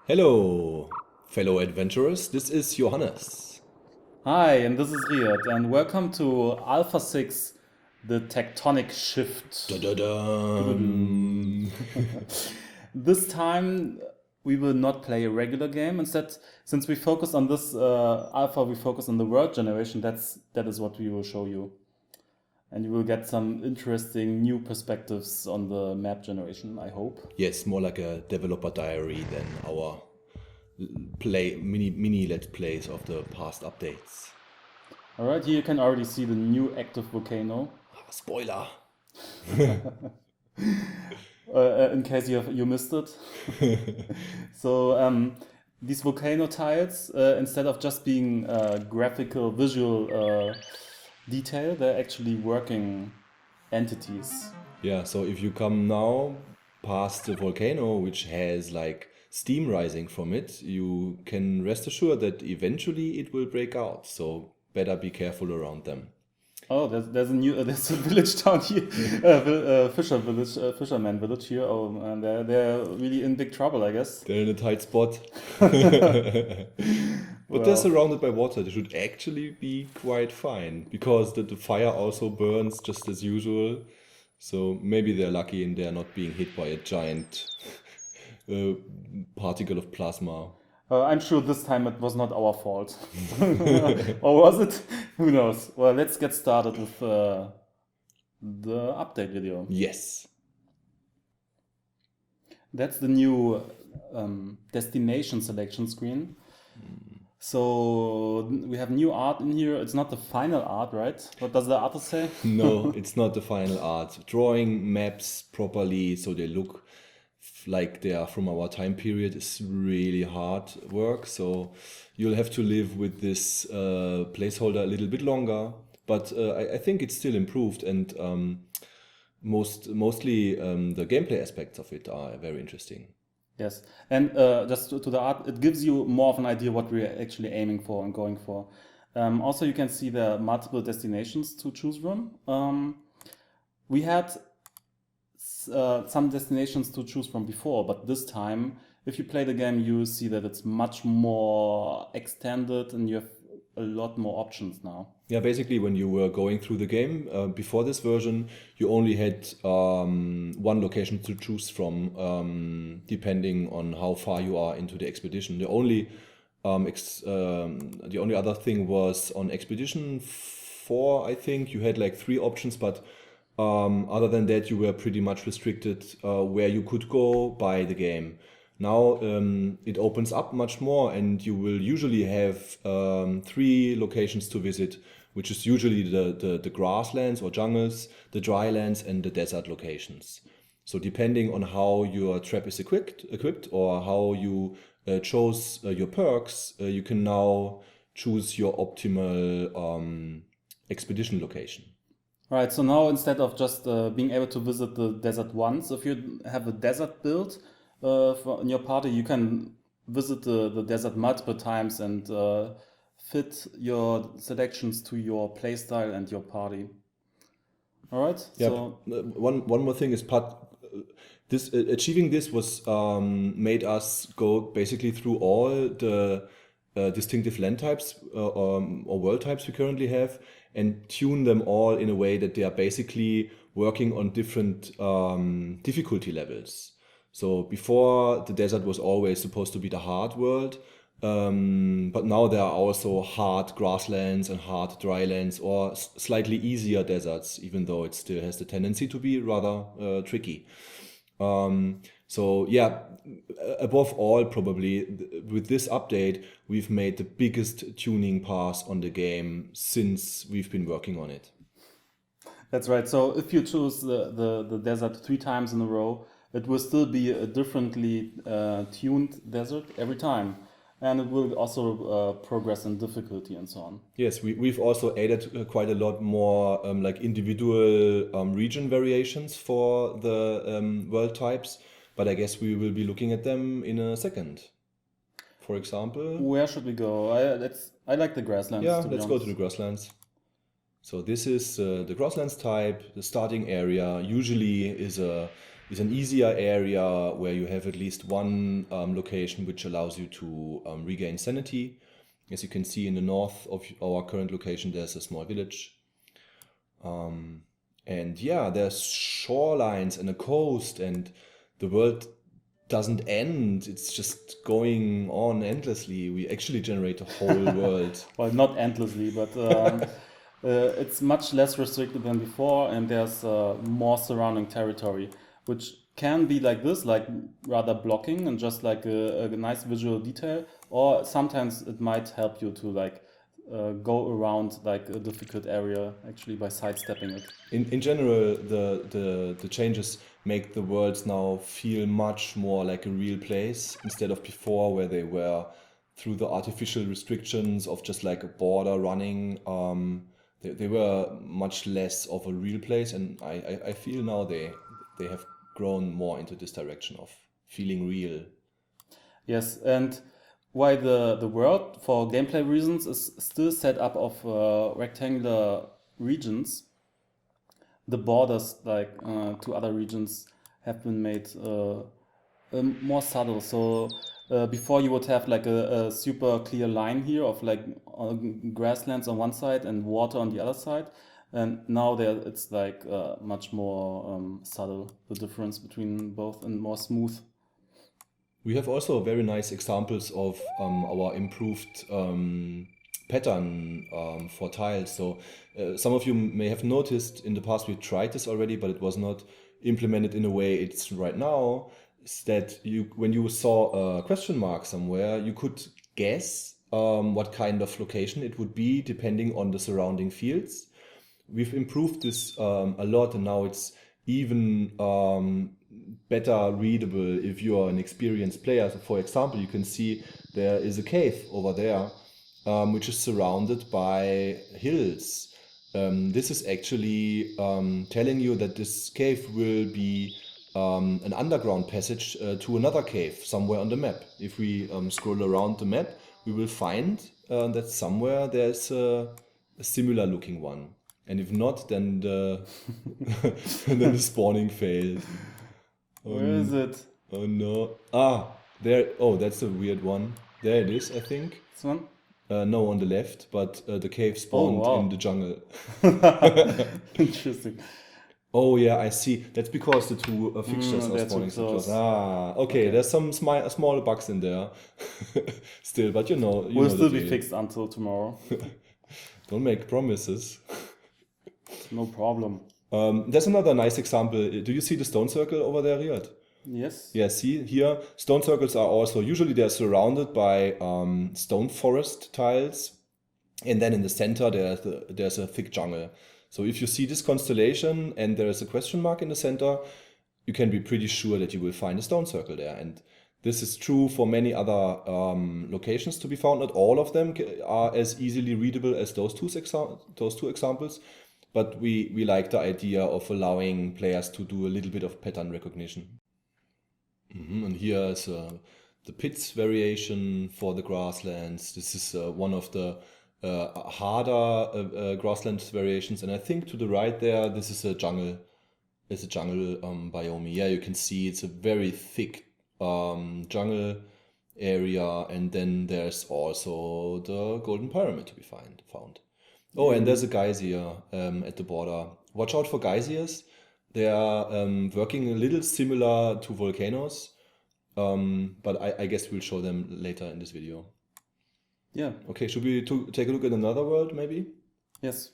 Hello, fellow adventurers. This is Johannes. Hi, and this is Riyad, and welcome to Alpha 6, the Tectonic Shift. Da-da-dum. Doo-doo-dum. This time we will not play a regular game. Instead, since we focus on this Alpha, we focus on the world generation. That is what we will show you, and you will get some interesting new perspectives on the map generation, I hope. Yes, more like a developer diary than our mini let's plays of the past updates. All right, here you can already see the new active volcano. Spoiler. In case you missed it. So these volcano tiles, instead of just being graphical, visual detail, they're actually working entities. Yeah, so if you come now past the volcano, which has like steam rising from it, you can rest assured that eventually it will break out. So better be careful around them. Oh, there's a new there's a village down here, fisherman village here. Oh man, they're really in big trouble, I guess. They're in a tight spot. But they're Well, surrounded by water. They should actually be quite fine because the fire also burns just as usual. So maybe they're lucky and they're not being hit by a giant uh, particle of plasma. I'm sure this time it was not our fault. Or was it? Who knows? Well, let's get started with the update video. Yes. That's the new destination selection screen. So we have new art in here. It's not the final art, right? What does the artist say? No, it's not the final art. Drawing maps properly so they look like they are from our time period is really hard work. So you'll have to live with this placeholder a little bit longer. But I think it's still improved, and mostly the gameplay aspects of it are very interesting. Yes, and just to the art, it gives you more of an idea what we're actually aiming for and going for. Also, you can see there are multiple destinations to choose from. We had some destinations to choose from before, but this time, if you play the game, you see that it's much more extended and you have a lot more options now. Yeah, basically, when you were going through the game before this version, you only had one location to choose from, depending on how far you are into the expedition. The only other thing was on Expedition 4, I think you had like three options, but other than that, you were pretty much restricted where you could go by the game. Now it opens up much more, and you will usually have three locations to visit, which is usually the grasslands or jungles, the drylands, and the desert locations. So depending on how your trap is equipped or how you chose your perks, you can now choose your optimal expedition location. Right, so now instead of just being able to visit the desert once, if you have a desert build in your party, you can visit the desert multiple times and fit your selections to your playstyle and your party. All right, Yeah, so one more thing is this achieving this was made us go basically through all the distinctive land types or world types we currently have and tune them all in a way that they are basically working on different difficulty levels. So before, the desert was always supposed to be the hard world, but now there are also hard grasslands and hard drylands or slightly easier deserts, even though it still has the tendency to be rather tricky. So yeah, above all, probably with this update, we've made the biggest tuning pass on the game since we've been working on it. that's right. So if you choose the desert three times in a row, it will still be a differently tuned desert every time. And it will also progress in difficulty and so on. Yes, we've also added quite a lot more like individual region variations for the world types, but I guess we will be looking at them in a second. For example, Where should we go? I like the grasslands, yeah, to be let's go to honest. the grasslands. So this is the grasslands type. The starting area usually is is an easier area where you have at least one location which allows you to regain sanity. As you can see in the north of our current location, there's a small village. And yeah, there's shorelines and a coast, and the world doesn't end. It's just going on endlessly. We actually generate a whole world. Well, not endlessly, but it's much less restricted than before, and there's more surrounding territory, which can be like this, like rather blocking and just like a nice visual detail, or sometimes it might help you to like go around like a difficult area actually by sidestepping it. In general, the changes make the worlds now feel much more like a real place instead of before where they were through the artificial restrictions of just like a border running. They were much less of a real place, and I feel now they have grown more into this direction of feeling real. Yes, and why the world, for gameplay reasons, is still set up of rectangular regions. The borders, like to other regions, have been made more subtle. So before you would have like a super clear line here of like grasslands on one side and water on the other side. And now it's like much more subtle, the difference between both, and more smooth. We have also very nice examples of our improved pattern for tiles. So some of you may have noticed in the past we tried this already, but it was not implemented in a way it's right now. Is that when you saw a question mark somewhere, you could guess what kind of location it would be depending on the surrounding fields. We've improved this a lot, and now it's even better readable if you are an experienced player. So for example, you can see there is a cave over there, which is surrounded by hills. This is actually telling you that this cave will be an underground passage to another cave somewhere on the map. If we scroll around the map, we will find that somewhere there's a similar looking one. And if not, then then the spawning failed. Where is it? Oh no. Ah, there. Oh, that's a weird one. There it is, I think. This one? No, on the left, but the cave spawned wow. in the jungle. Interesting. Oh yeah, I see. That's because the two fixtures are they're too spawning so close. close. Ah, okay. There's some small bugs in there. Still, but you know Will the still be deal. fixed until tomorrow. Don't make promises. No problem. There's another nice example. Do you see the stone circle over there, Riyad? Yes. Yeah, see here, stone circles are also, usually they're surrounded by stone forest tiles. And then in the center, there's a thick jungle. So if you see this constellation and there's a question mark in the center, you can be pretty sure that you will find a stone circle there. And this is true for many other locations to be found. Not all of them are as easily readable as those two examples. But we like the idea of allowing players to do a little bit of pattern recognition. And here is the pits variation for the grasslands. This is one of the harder grasslands variations. And I think to the right there, this is a jungle. It's a jungle biome. Yeah, you can see it's a very thick jungle area. And then there's also the golden pyramid to be found. Oh, and there's a geyser at the border. Watch out for geysers. They are working a little similar to volcanoes, but I guess we'll show them later in this video. Yeah. Okay, should we take a look at another world, maybe? Yes.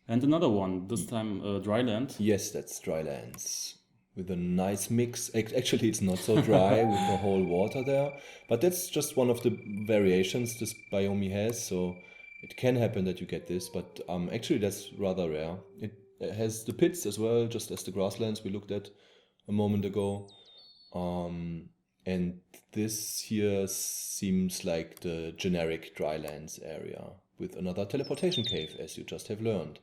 And another one, this time dryland. Yes, that's drylands. With a nice mix. Actually, it's not so dry with the whole water there, but that's just one of the variations this biome has, so it can happen that you get this, but actually that's rather rare. It has the pits as well, just as the grasslands we looked at a moment ago. And this here seems like the generic drylands area with another teleportation cave, as you just have learned.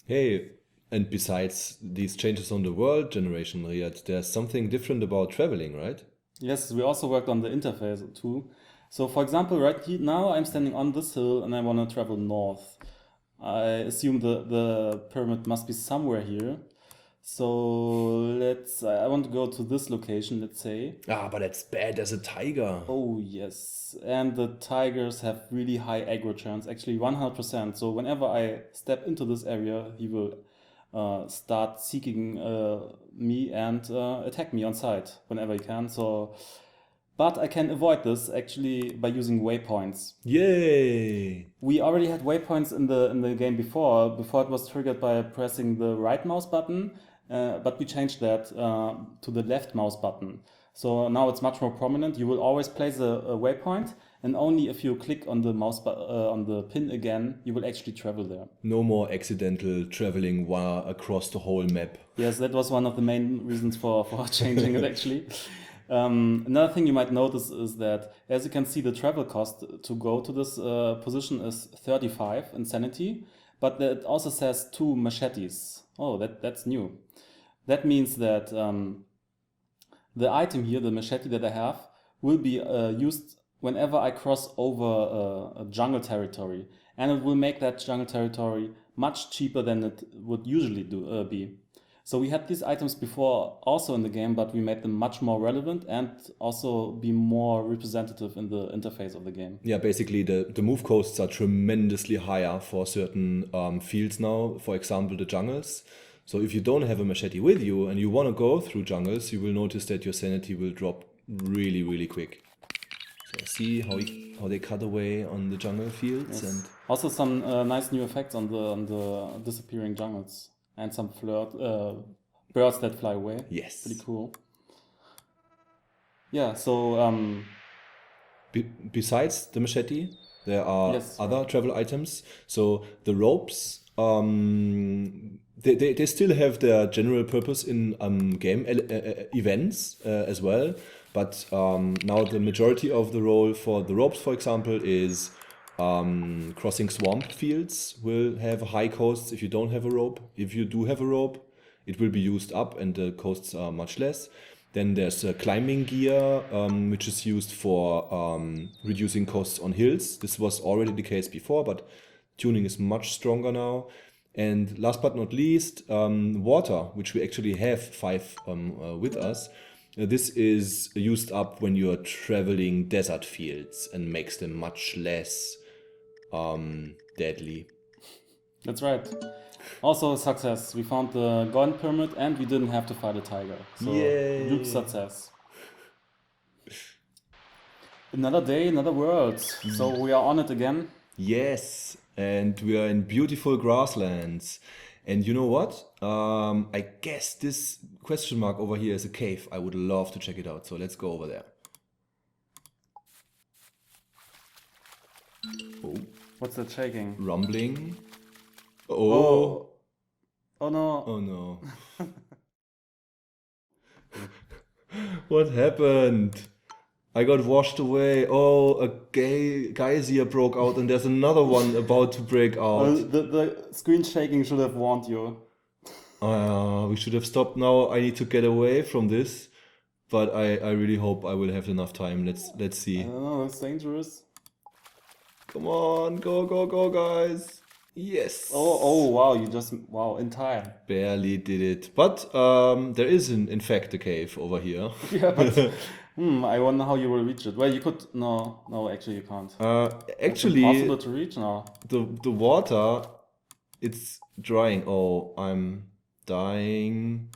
Hey, and besides these changes on the world generation, Riyad, there's something different about traveling, right? Yes, we also worked on the interface too. So for example, right now I'm standing on this hill and I want to travel north. I assume the pyramid must be somewhere here. So I want to go to this location, let's say. Ah, but that's bad. There's a tiger. Oh, yes. And the tigers have really high aggro chance, actually 100%. So whenever I step into this area, he will start seeking me and attack me on sight whenever he can. But I can avoid this actually by using waypoints. Yay! We already had waypoints in the game before. Before it was triggered by pressing the right mouse button, but we changed that to the left mouse button. So now it's much more prominent. You will always place a waypoint, and only if you click on the on the pin again, you will actually travel there. No more accidental traveling across the whole map. Yes, that was one of the main reasons for changing it actually. Another thing you might notice is that, as you can see, the travel cost to go to this position is 35 insanity, but it also says 2 machetes. Oh, that's new. That means that the item here, the machete that I have, will be used whenever I cross over a jungle territory, and it will make that jungle territory much cheaper than it would usually be. So we had these items before also in the game, but we made them much more relevant and also be more representative in the interface of the game. Yeah, basically the move costs are tremendously higher for certain fields now, for example, the jungles. So if you don't have a machete with you and you want to go through jungles, you will notice that your sanity will drop really, really quick. So see how they cut away on the jungle fields. Yes. And also some nice new effects on the disappearing jungles. And some birds that fly away. yes. Pretty cool. Yeah, so Besides the machete, there are Yes, other travel items. So the ropes, they still have their general purpose in game events as well. But now the majority of the role for the ropes, for example, is crossing swamp fields will have high costs if you don't have a rope. If you do have a rope, it will be used up and the costs are much less. Then there's climbing gear, which is used for reducing costs on hills. This was already the case before, but tuning is much stronger now. And last but not least, water, which we actually have 5 with us. This is used up when you are traveling desert fields and makes them much less deadly. that's right. Also a success. We found the golden pyramid and we didn't have to fight a tiger. So Yay. huge success. Another day, another world. So we are on it again. Yes, and we are in beautiful grasslands. And you know what? I guess this question mark over here is a cave. I would love to check it out. So let's go over there. Oh, What's that shaking? rumbling. Oh. Oh no. Oh no. What happened? I got washed away. Oh, a geyser broke out and there's another one about to break out. The screen shaking should have warned you. We should have stopped now. I need to get away from this. But I really hope I will have enough time. Let's see. I don't know, it's dangerous. Come on, go, guys. Yes. Oh, wow, wow, in time. Barely did it. But there is in fact a cave over here. Yeah, but I wonder how you will reach it. Well, you could, no, actually you can't. Actually, Impossible to reach now. the water, it's drying. Oh, I'm dying.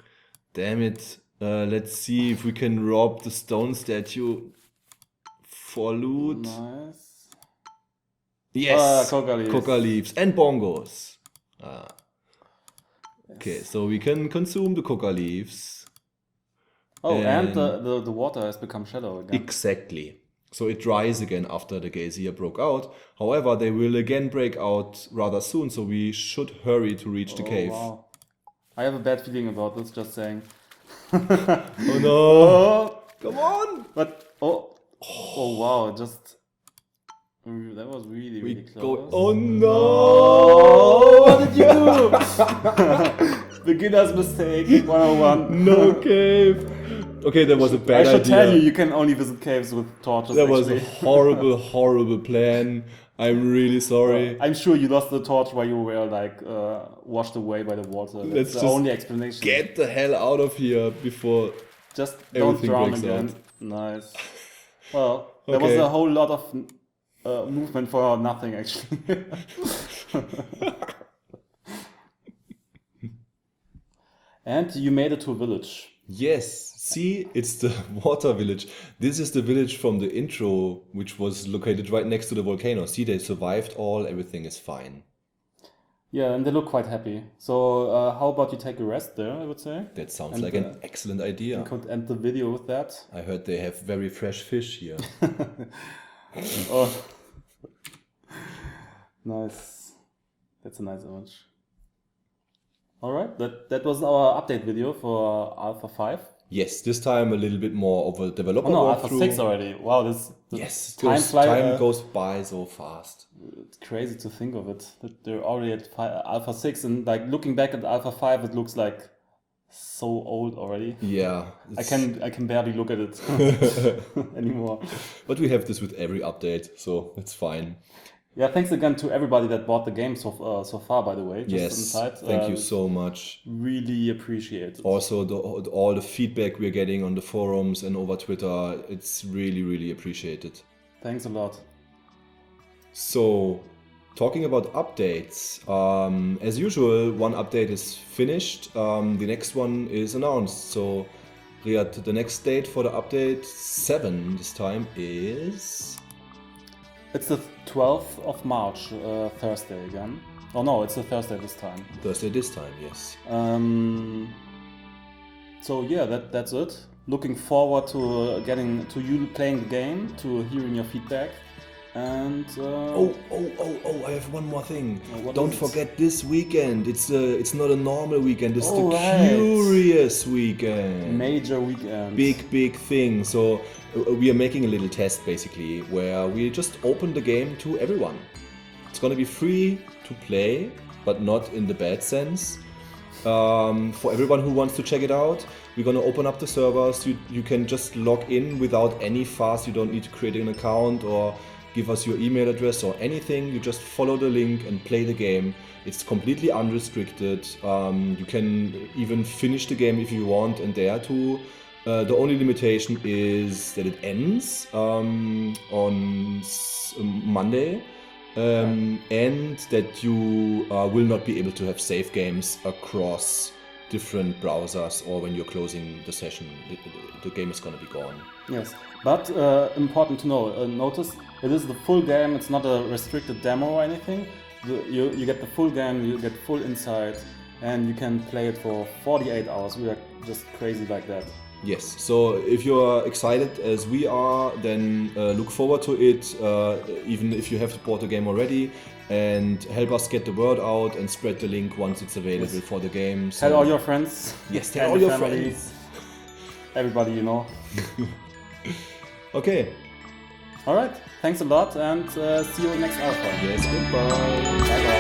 Damn it. Let's see if we can rob the stone statue for loot. Nice. Yes, coca leaves. coca leaves and bongos. Okay, so we can consume the coca leaves. Oh, and And- the water has become shallow again. Exactly. So it dries again after the geyser broke out. However, they will again break out rather soon, so we should hurry to reach the cave. Wow. I have a bad feeling about this, just saying. Oh no! Oh, Come on! but, oh wow, that was really, We really go. close. Oh no! Oh, what did you do? Beginner's mistake 101. No cave. Okay, that was a I bad should idea. tell you, you can only visit caves with torches. That was a actually. horrible, horrible plan. I'm really sorry. I'm sure you lost the torch while you were like washed away by the water. That's Let's the just only explanation. Get the hell out of here before Just don't everything drown breaks again. out. Nice. Well, there was Okay. a whole lot of movement for nothing, actually. And you made it to a village. Yes, see, it's the water village. This is the village from the intro, which was located right next to the volcano. See, they survived all, everything is fine. Yeah, and they look quite happy. So how about you take a rest there, I would say? That sounds And, like an excellent idea. We could end the video with that. I heard they have very fresh fish here. Oh, nice. That's a nice image. All right, that was our update video for Alpha 5. Yes, this time a little bit more of a developer Oh no, Alpha walkthrough. 6 already. Wow, this Yes, time goes by so fast. It's crazy to think of it that they're already at Alpha 6, and like looking back at Alpha 5, it looks like so old already. Yeah, I can barely look at it anymore. but we have this with every update, so it's fine. Yeah, thanks again to everybody that bought the game so far. By the way, just Yes, inside. thank you so much. Really appreciate it. Also, all the feedback we're getting on the forums and over Twitter, it's really, really appreciated. Thanks a lot. So, talking about updates, as usual, one update is finished, the next one is announced. So, Riyad, the next date for the update 7 this time is... It's the 12th of March, Thursday again. Oh no, it's a Thursday this time. Thursday this time, yes. So yeah, that's it. Looking forward to getting to you playing the game, to hearing your feedback, and Oh, I have one more thing. what Don't is it? forget this weekend. It's not a normal weekend, it's the Oh, right. Curious weekend. major weekend. Big thing. So we are making a little test basically where we just open the game to everyone. It's gonna be free to play, but not in the bad sense. For everyone who wants to check it out, we're gonna open up the servers. You can just log in without any fuss. You don't need to create an account or give us your email address or anything. You just follow the link and play the game. It's completely unrestricted. You can even finish the game if you want and dare to. The only limitation is that it ends on Monday. And that you will not be able to have save games across different browsers, or when you're closing the session, the game is going to be gone. Yes, but important to know. Notice it is the full game. It's not a restricted demo or anything. You get the full game. You get full insight, and you can play it for 48 hours. We are just crazy like that. Yes, so if you are excited as we are, then look forward to it, even if you have bought the game already, and help us get the word out and spread the link once it's available for the game. So, Tell all your friends. yes, tell and all your family, friends. Everybody you know. Okay, All right. Thanks a lot, and see you next alpha. yes, goodbye. Bye bye.